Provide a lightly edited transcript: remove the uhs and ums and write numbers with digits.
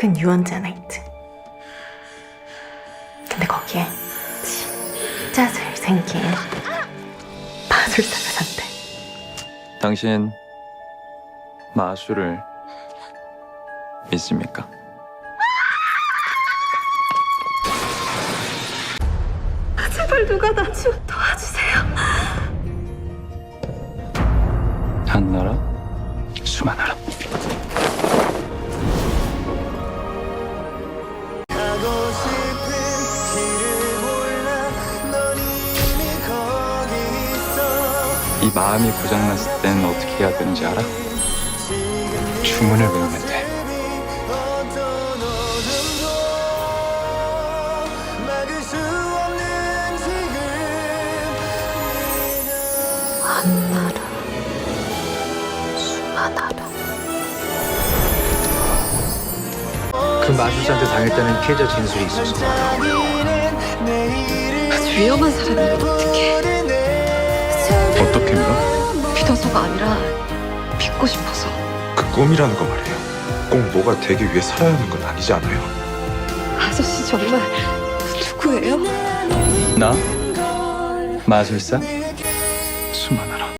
큰 유원지 하나 있지. 근데 거기에 진짜 잘생긴 마술사가 산대. 당신 마술을 믿습니까? 제발 누가 나 좀 도와주세요. 한 나라 수만 나라. 이 마음이 고장났을 땐 어떻게 해야 되는지 알아? 주문을 외우면 돼. 한 나라 수만 나라. 그 마술사한테 당했다는 피해자 진술이 있어서 아주 위험한 사람이면 어떡해. 어떻게 믿어? 믿어서가 아니라 믿고 싶어서. 그 꿈이라는 거 말이에요. 꼭 뭐가 되기 위해 살아야 하는 건 아니지 않아요? 아저씨 정말 누구예요? 나 마술사 수만 나라.